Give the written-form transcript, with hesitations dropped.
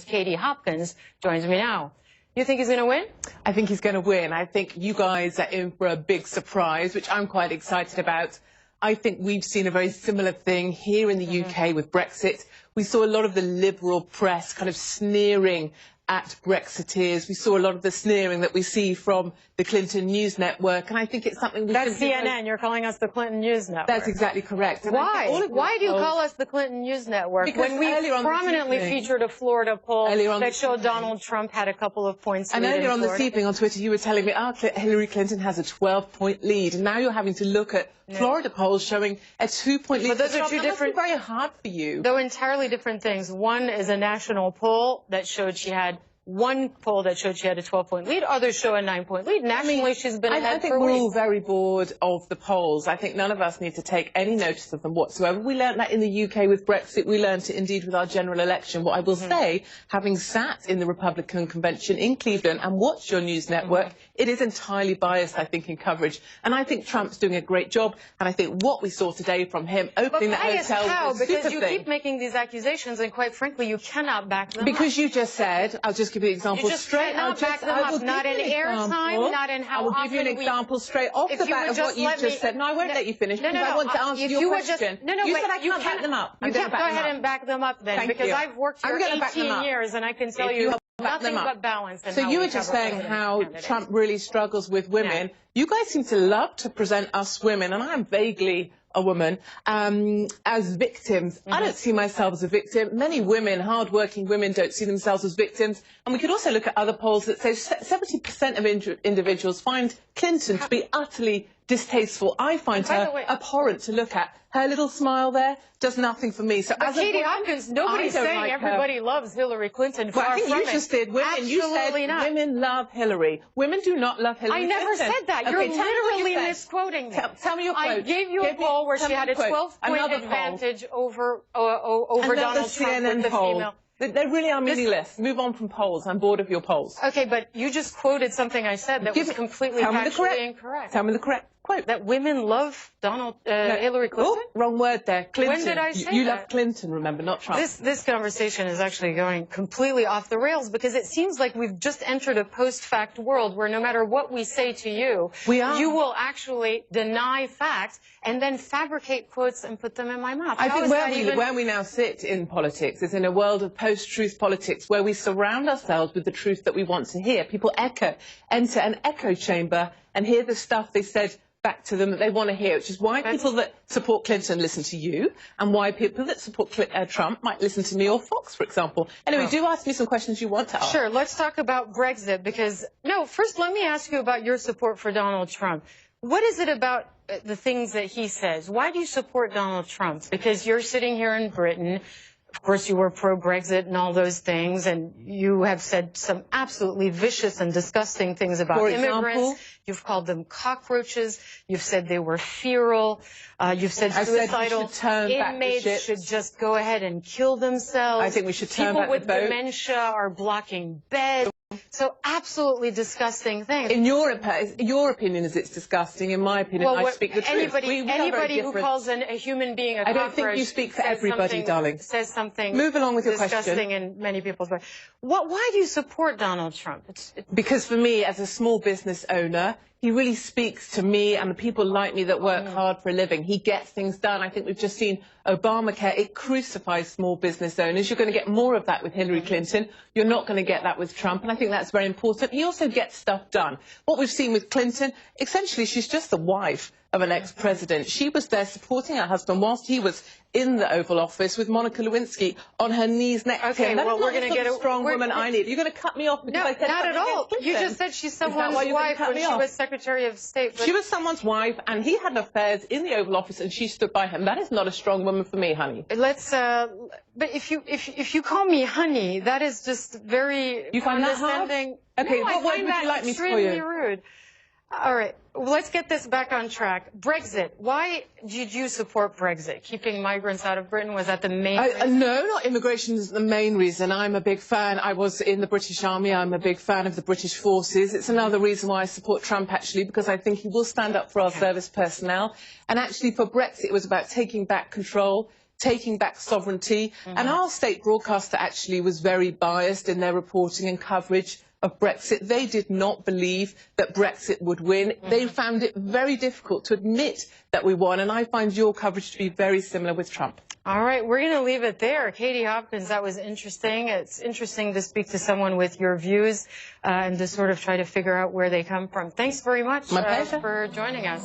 Katie Hopkins joins me now. You think he's going to win? I think he's going to win. I think you guys are in for a big surprise, which I'm quite excited about. I think we've seen a very similar thing here in the UK with Brexit. We saw a lot of the liberal press kind of sneering at Brexiteers. We saw a lot of the sneering that we see from the Clinton News Network, and I think it's something we That's CNN. You're calling us the Clinton News Network. That's exactly correct. And why? Why do you call us the Clinton News Network when we prominently featured a Florida poll that showed Donald Trump had a couple of points lead in Florida? And earlier on this evening on Twitter, you were telling me, Hillary Clinton has a 12-point lead, and now you're having to look at Florida polls showing a 2-point lead. But those are two different. That's very hard for you. Though entirely different things. One is a national poll that showed she had. One poll that showed she had a 12-point lead, others show a 9-point lead. Nationally, she's been ahead for weeks. I think we're all very bored of the polls. I think none of us need to take any notice of them whatsoever. We learned that in the UK with Brexit. We learned it indeed with our general election. What I will say, having sat in the Republican convention in Cleveland and watched your news network, it is entirely biased, I think, in coverage. And I think Trump's doing a great job. And I think what we saw today from him opening that hotel was a super because you keep making these accusations, and quite frankly, you cannot back them up. Because you just said, I'll just give you an example straight. Not in airtime, not in how often. I will give you an example straight off the bat of what you just said. No, I won't let you finish because I want to answer your question. You said I can't back them up. You can't go ahead and back them up then, because I've worked here 18 years and I can tell you nothing but balance. So you were just saying how Trump really struggles with women. You guys seem to love to present us women, and I am vaguely a woman, as victims. I don't see myself as a victim. Many women, hard-working women, don't see themselves as victims. And we could also look at other polls that say 70% of individuals find Clinton to be utterly distasteful. I find her abhorrent to look at. Her little smile there does nothing for me. So but Katie Hopkins, nobody's saying everybody loves Hillary Clinton. Well, I think you just did. Women, you said women love Hillary. Women do not love Hillary Clinton. I never said that. You're literally misquoting me. Tell me your quote. I gave you a poll where she had a 12-point advantage over Donald Trump with the female. They really are meaningless. Move on from polls. I'm bored of your polls. Okay, but you just quoted something I said that was completely factually incorrect. Tell me the correct quote. That women love Hillary Clinton? Oh, wrong word there. Clinton. When did I say You love Clinton, remember, not Trump. This conversation is actually going completely off the rails, because it seems like we've just entered a post-fact world where no matter what we say to you, you will actually deny facts and then fabricate quotes and put them in my mouth. I think where we now sit in politics is in a world of post-truth politics where we surround ourselves with the truth that we want to hear. People enter an echo chamber and hear the stuff they said back to them that they want to hear, which is why people that support Clinton listen to you, and why people that support Trump might listen to me or Fox, for example. Anyway, do ask me some questions you want to ask. Sure, let's talk about Brexit, because, first let me ask you about your support for Donald Trump. What is it about the things that he says? Why do you support Donald Trump? Because you're sitting here in Britain. Of course, you were pro-Brexit and all those things, and you have said some absolutely vicious and disgusting things about immigrants. You've called them cockroaches. You've said they were feral. You've said suicidal inmates should just go ahead and kill themselves. I think we should turn back the boat. People with dementia are blocking beds. So absolutely disgusting things. In your opinion is it's disgusting. In my opinion, I speak the truth. Anybody who calls a human being a cockroach, I don't think you speak for everybody, darling. Says something. Move along with your question. Disgusting in many people's minds. Why do you support Donald Trump? Because for me, as a small business owner, he really speaks to me and the people like me that work hard for a living. He gets things done. I think we've just seen Obamacare. It crucifies small business owners. You're going to get more of that with Hillary Clinton. You're not going to get that with Trump, and I think that's very important. He also gets stuff done. What we've seen with Clinton, essentially she's just the wife of an ex-president. She was there supporting her husband whilst he was in the Oval Office with Monica Lewinsky on her knees next to him. Well, we're going to get a strong woman I need. You're going to cut me off because I said not at all. You just said she's someone's wife when she was Secretary of State. She was someone's wife, and he had affairs in the Oval Office, and she stood by him. That is not a strong woman for me, honey. But if you call me honey, that is just very condescending. Okay, what would you like me to call you? Extremely rude. All right, well, let's get this back on track. Brexit. Why did you support Brexit? Keeping migrants out of Britain, was that the main reason? No, not immigration is the main reason. I'm a big fan. I was in the British Army. I'm a big fan of the British forces. It's another reason why I support Trump, actually, because I think he will stand up for our service personnel. And actually, for Brexit, it was about taking back control, taking back sovereignty. And our state broadcaster actually was very biased in their reporting and coverage of Brexit. They did not believe that Brexit would win. They found it very difficult to admit that we won, and I find your coverage to be very similar with Trump. All right, we're going to leave it there. Katie Hopkins, that was interesting. It's interesting to speak to someone with your views and to sort of try to figure out where they come from. Thanks very much My pleasure. for joining us.